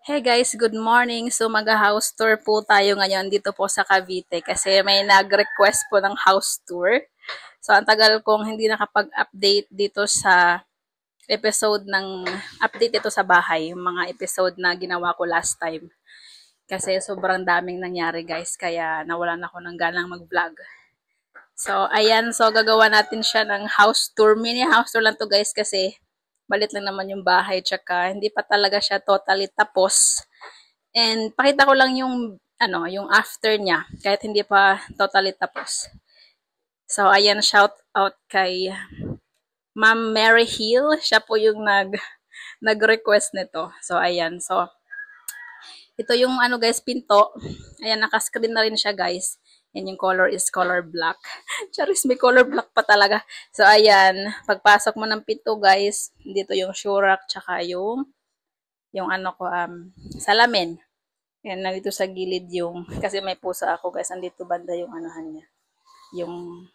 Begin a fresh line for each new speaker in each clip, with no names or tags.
Hey guys, good morning. So mag-house tour po tayo ngayon dito po sa Cavite kasi may nag-request po ng house tour. So ang tagal kong hindi nakapag-update dito sa episode ng update dito sa bahay, yung mga episode na ginawa ko last time. Kasi sobrang daming nangyari guys, kaya nawalan ako ng ganang mag-vlog. So ayan, so gagawa natin siya ng house tour. Mini house tour lang to guys kasi balit lang naman yung bahay tsaka hindi pa talaga siya totally tapos. And pakita ko lang yung yung after niya kahit hindi pa totally tapos. So ayan, shout out kay Ma'am Mary Hill. Siya po yung nag-request nito. So ayan. So ito yung guys, pinto. Ayan, naka-screen na rin siya guys. And yung color is color black. Charis, may color black pa talaga. So ayan, pagpasok mo ng pinto guys, dito yung shurak tsaka yung salamin. Yan, nandito sa gilid yung, kasi may pusa ako guys, andito banda yung anuhan niya, yung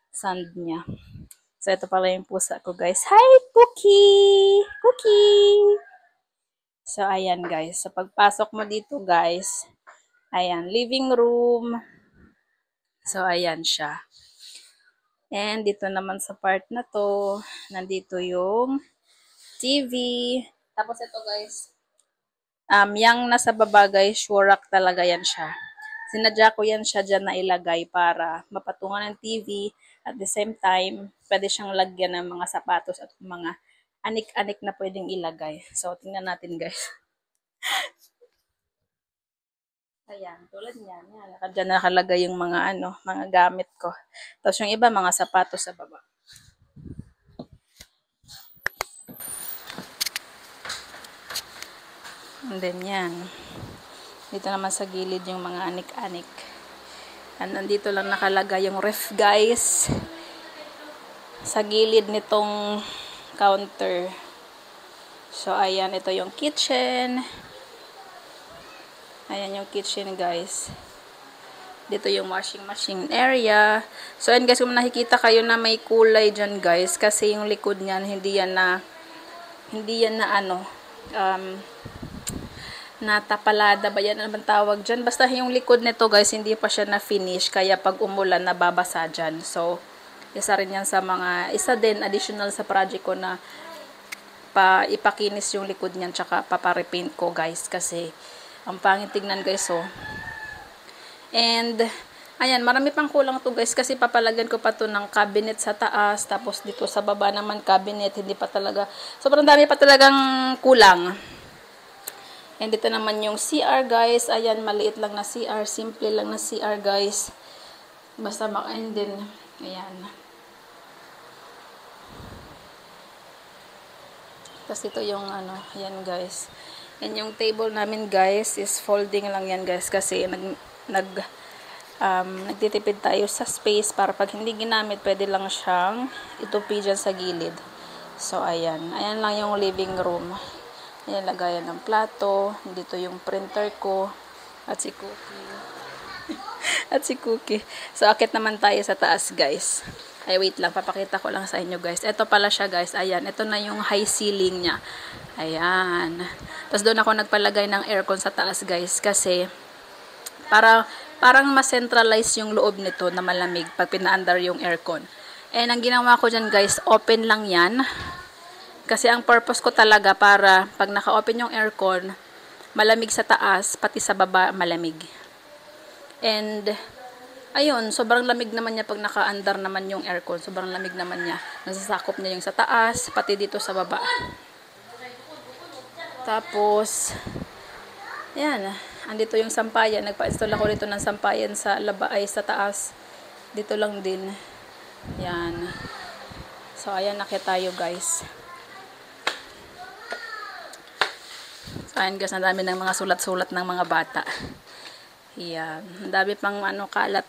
sand niya. So, ito pala yung pusa ko guys. Hi, Cookie! Cookie! So, ayan guys. So, pagpasok mo dito guys, ayan, living room. So, ayan siya. And dito naman sa part na to, nandito yung TV. Tapos ito guys, yung nasa baba guys, shurak talaga yan siya. Sinadya ko yan siya dyan na ilagay para mapatungan ng TV. At the same time, pwede siyang lagyan ng mga sapatos at mga anik-anik na pwedeng ilagay. So, tingnan natin guys. Ayan, tulad niyan. Yan, dyan nakalagay yung mga mga gamit ko. Tapos yung iba, mga sapatos sa baba. And then yan. Dito naman sa gilid yung mga anik-anik. And nandito lang nakalagay yung ref guys. Sa gilid nitong counter. So, ayan, ito yung kitchen. Ayan yung kitchen, guys. Dito yung washing machine area. So, ayan guys, kung nakikita kayo na may kulay dyan, guys, kasi yung likod niyan, hindi yan na natapalada ba yan? Ano bang tawag dyan? Basta yung likod nito, guys, hindi pa siya na-finish, kaya pag umulan, nababasa dyan. So, isa rin yan sa isa din, additional sa project ko na ipakinis yung likod niyan tsaka paparepaint ko guys kasi ang pangit tignan guys oh. And ayan, marami pang kulang to guys kasi papalagyan ko pa to ng cabinet sa taas, tapos dito sa baba naman cabinet, hindi pa talaga, sobrang dami pa talagang kulang. And dito naman yung CR guys, ayan, maliit lang na CR, simple lang na CR guys, basta and then ayan. Tapos ito yung yan guys. And yung table namin guys is folding lang yan guys kasi nagtitipid tayo sa space para pag hindi ginamit pwede lang siyang itupi dyan sa gilid. So ayan. Ayan lang yung living room. Ayan, lagayan ng plato. Dito yung printer ko. At si Cookie. At si Cookie. So akit naman tayo sa taas guys. Ay, wait lang. Papakita ko lang sa inyo, guys. Ito pala siya, guys. Ayan. Ito na yung high ceiling niya. Ayan. Tapos doon ako nagpalagay ng aircon sa taas, guys. Kasi, parang mas centralize yung loob nito na malamig pag pinaandar yung aircon. And ang ginawa ko dyan, guys, open lang yan. Kasi ang purpose ko talaga para pag naka-open yung aircon, malamig sa taas, pati sa baba malamig. And ayun, sobrang lamig naman niya pag naka-andar naman yung aircon. Sobrang lamig naman niya. Nasasakop niya yung sa taas, pati dito sa baba. Tapos, yan. Andito yung sampayan. Nagpa-install ako dito ng sampayan sa sa taas. Dito lang din. Yan. So, ayan, nakita tayo guys. So, ayan guys, ang dami ng mga sulat-sulat ng mga bata. Yan. Ang dami pang kalat.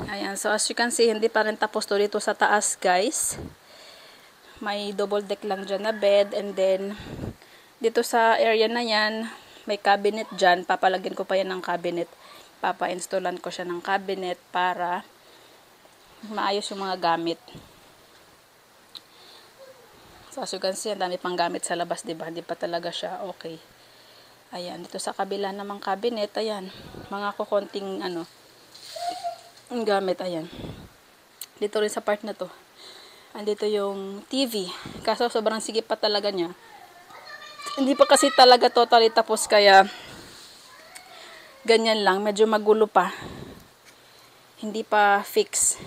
Ayan, so as you can see, hindi pa rin tapos to dito sa taas, guys. May double deck lang dyan na bed, and then, dito sa area na yan, may cabinet dyan. Papalagyan ko pa yan ng cabinet. Papa-installan ko siya ng cabinet para maayos yung mga gamit. So as you can see, ang dami pang gamit sa labas, diba? Hindi pa talaga siya okay. Ayan, dito sa kabila namang cabinet, ayan, mga kukonting gamit, ayan. Dito rin sa part na to, andito yung TV. Kaso sobrang sigip pa talaga niya. Hindi pa kasi talaga totally tapos, kaya ganyan lang, medyo magulo pa. Hindi pa fix.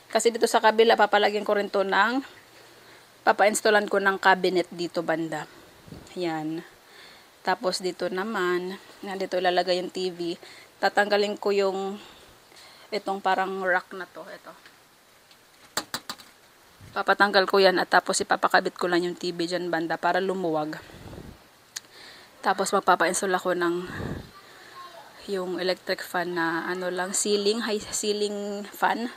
Kasi dito sa kabila, papalagyan ko rin to ng, papa-installan ko ng cabinet dito banda. Ayan. Tapos dito naman, dito ilalagay yung TV. Tatanggalin ko yung, itong parang rack na to, ito. Papatanggal ko yan at tapos ipapakabit ko lang yung TV dyan banda para lumuwag. Tapos magpapa-install ako ng yung electric fan na high ceiling fan.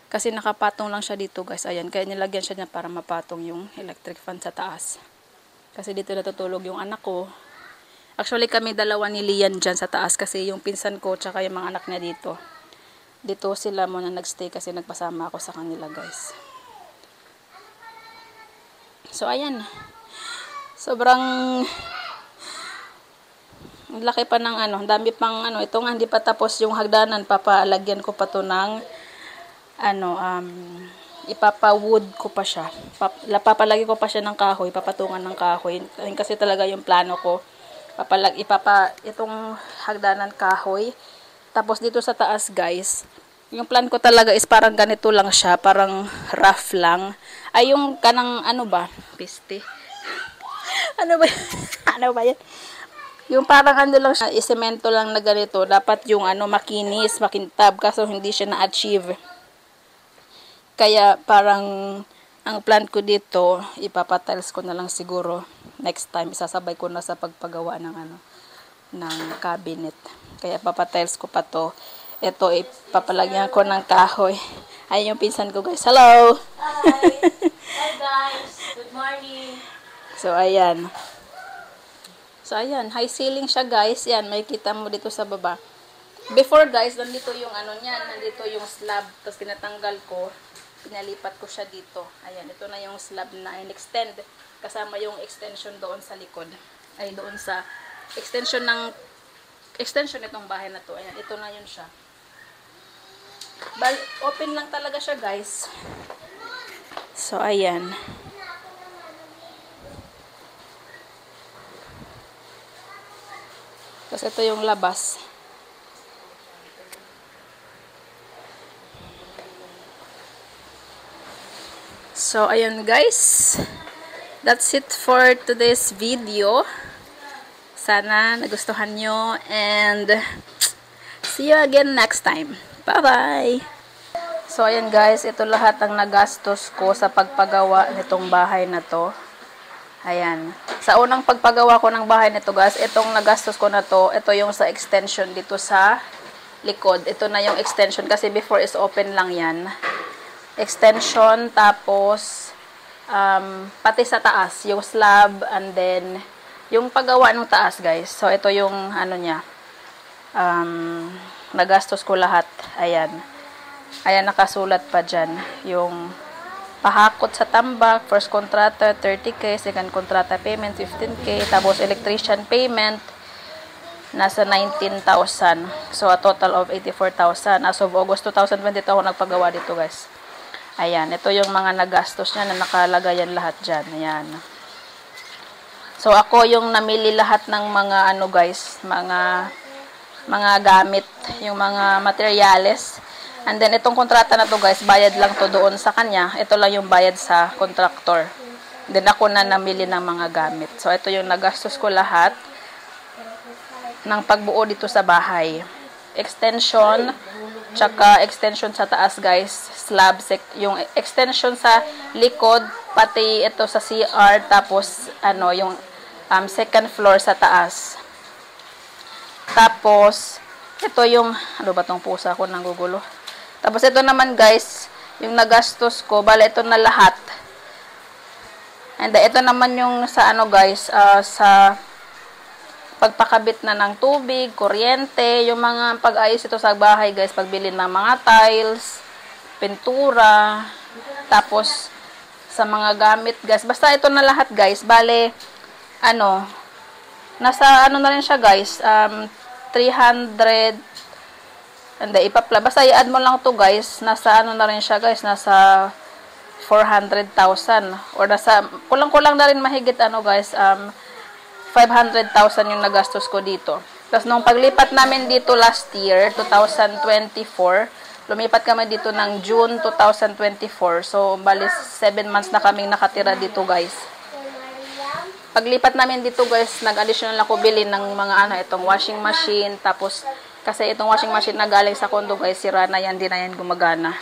Kasi nakapatong lang siya dito guys. Ayan, kaya nilagyan siya niya para mapatong yung electric fan sa taas. Kasi dito natutulog yung anak ko. Actually kami dalawa ni Lian dyan sa taas kasi yung pinsan ko tsaka yung mga anak niya dito. Dito sila muna nagstay kasi nagpasama ako sa kanila guys. So, ayan. Sobrang laki pa ng dami pang ito nga hindi pa tapos yung hagdanan. Papalagyan ko pa to ng ipapa-wood ko pa siya. Papalagyan ko pa siya ng kahoy, papatungan ng kahoy. Kasi talaga yung plano ko. Itong hagdanan kahoy. Tapos dito sa taas, guys, yung plan ko talaga is parang ganito lang siya, parang rough lang. Ay, yung kanang piste. Ano ba yan? Yung parang lang siya, isemento lang na ganito. Dapat yung makinis, makintab, kaso hindi siya na-achieve. Kaya parang, ang plan ko dito, ipapatiles ko na lang siguro. Next time, isasabay ko na sa pagpagawa ng ng cabinet. Kaya papatiles ko pa to. Ito, ipapalagyan ko ng kahoy. Ayun yung pinsan ko, guys. Hello!
Hi! Hi, guys! Good morning!
So, ayan. So, ayan. High ceiling siya, guys. Yan, may kita mo dito sa baba. Before, guys, nandito yung niyan. Nandito yung slab. Tapos, pinatanggal ko. Pinalipat ko siya dito. Ayan, ito na yung slab na in-extend. Kasama yung extension doon sa likod. Ay, doon sa extension itong bahay na to. Ayan, ito na yun siya. Open lang talaga siya, guys. So, ayan. Tapos, ito yung labas. So, ayan, guys. That's it for today's video. Sana nagustuhan nyo. And, see you again next time. Bye-bye! So, ayan guys, ito lahat ang nagastos ko sa pagpagawa nitong bahay na to. Ayan. Sa unang pagpagawa ko ng bahay nito guys, itong nagastos ko na to, ito yung sa extension dito sa likod. Ito na yung extension kasi before is open lang yan. Extension, tapos pati sa taas, yung slab, and then yung paggawa ng taas guys. So, ito yung niya. Nagastos ko lahat. Ayan. Ayan, nakasulat pa dyan. Yung pahakot sa tambak, first kontrata, 30K, second kontrata payment, 15K, tapos electrician payment, nasa 19,000. So, a total of 84,000. As of August 2022 ako nagpagawa dito, guys. Ayan. Ito yung mga nagastos niya na nakalagayan lahat dyan. Ayan. So, ako yung namili lahat ng mga guys, mga gamit, yung mga materyales. And then, itong kontrata na to guys, bayad lang to doon sa kanya. Ito lang yung bayad sa contractor. Then, ako na namili ng mga gamit. So, ito yung nagastos ko lahat ng pagbuo dito sa bahay. Extension, tsaka extension sa taas guys, slab, yung extension sa likod, pati ito sa CR, tapos, yung second floor sa taas. Tapos, ito yung, ba tong pusa ko nang gugulo. Tapos, ito naman guys, yung nagastos ko, bala ito na lahat. And ito naman yung sa guys, sa pagpakabit na ng tubig, kuryente, yung mga pag-ayos ito sa bahay guys, pagbili ng mga tiles, pintura, tapos, sa mga gamit, guys. Basta ito na lahat, guys. Bale, ano, nasa ano na rin siya, guys. 300, hindi, basta i-add mo lang to, guys. Nasa ano na rin siya, guys. Nasa 400,000. Or nasa, kulang-kulang na rin mahigit, ano, guys. 500,000 yung nagastos ko dito. Tapos, nung paglipat namin dito last year, 2024, lumipat kami dito ng June 2024. So, bali 7 months na kaming nakatira dito, guys. Paglipat namin dito, guys, nag-additional ako bili ng mga ano, itong washing machine. Tapos, kasi itong washing machine na galing sa condo, guys, sira na yan, di na yan gumagana.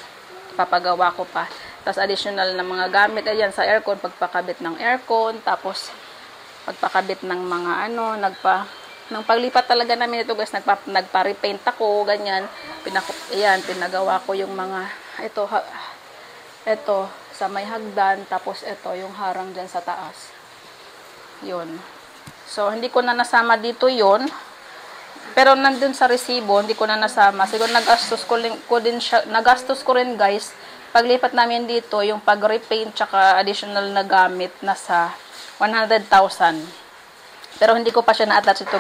Papagawa ko pa. Tapos, additional na mga gamit, ayan, sa aircon, pagpakabit ng aircon. Tapos, pagpakabit ng mga ano, nang paglipat talaga namin ito, guys, nagpa-repaint ako, ganyan. Ayan, pinagawa ko yung mga, ito, sa may hagdan, tapos ito, yung harang dyan sa taas. Yun. So, hindi ko na nasama dito yun. Pero nandun sa resibo, hindi ko na nasama. Siguro nagastos ko rin, guys. Paglipat namin dito, yung pag-repaint, tsaka additional na gamit, nasa 100,000. Pero hindi ko pa siya na-attach ito.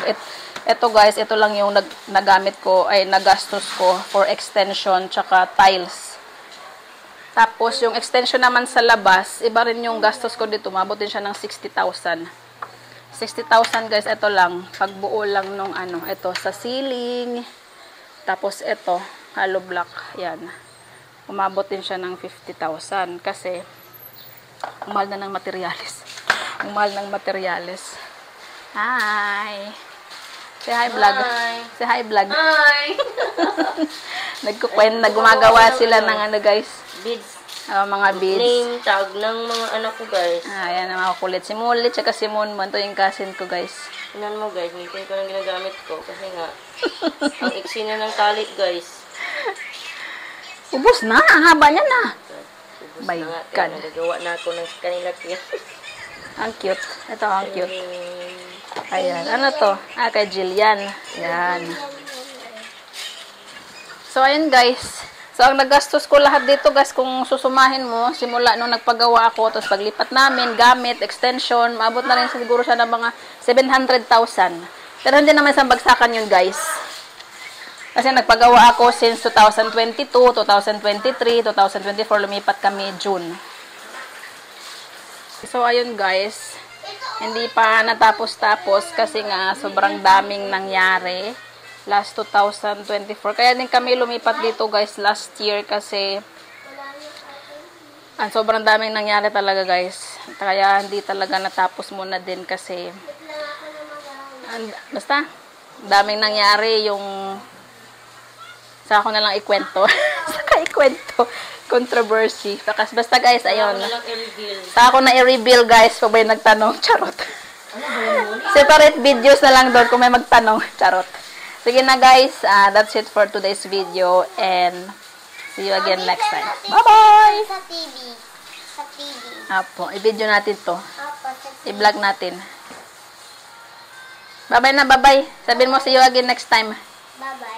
Ito, guys, ito lang yung nagamit ko, ay nagastos ko for extension, tsaka tiles. Tapos, yung extension naman sa labas, iba rin yung gastos ko dito. Mabot din siya ng 60,000. 60,000, guys, ito lang. Pagbuo lang nung ano, ito sa ceiling. Tapos ito, hollow block. Yan. Umabot din siya ng 50,000 kasi umahal na ng materials. Umahal ng materials. Hi. Say hi, vlog.
Hi.
Say hi, vlog.
Hi!
Nagumagawa sila ng ano, guys.
Beads.
Mga beads.
Name tag ng mga anak ko, guys.
Ayan, mga kulit. Si Mulit, tsaka si Moonman. Ito yung cousin ko, guys.
Tingnan mo, guys. Ngipin ko lang ginagamit ko kasi nga ang iksi na ng tali, guys.
Ubus na. Ang haba niya na.
Ubus
My
na nga.
God.
Kaya nagagawa na ako ng kanila.
Ang cute. Ito, ang cute. Ayan. Ano to? Kay Jillian. Ayan. So, ayun, guys. So, ang nagastos ko lahat dito, guys, kung susumahin mo, simula nung nagpagawa ako, tapos paglipat namin, gamit, extension, maabot na rin siguro siya ng mga 700,000. Pero hindi naman isang bagsakan yun, guys. Kasi nagpagawa ako since 2022, 2023, 2024, lumipat kami June. So, ayun, guys. Hindi pa natapos-tapos kasi nga sobrang daming nangyari. Last 2024. Kaya din kami lumipat dito, guys, last year kasi sobrang daming nangyari talaga, guys. Kaya hindi talaga natapos muna din kasi basta daming nangyari yung sa ako na lang ikwento. Saka ikwento. Controversy. Basta, guys, ayun. Sa ako na i-reveal, guys, kung may nagtanong. Charot. Separate videos na lang doon kung may magtanong. Charot. Sige na, guys, that's it for today's video and see you again next time. Bye-bye!
Sa TV. Sa TV.
Apo, i-video natin to.
Opo, sa TV.
I-vlog natin. Bye-bye na, bye-bye. Sabihin mo, see you again next time.
Bye-bye.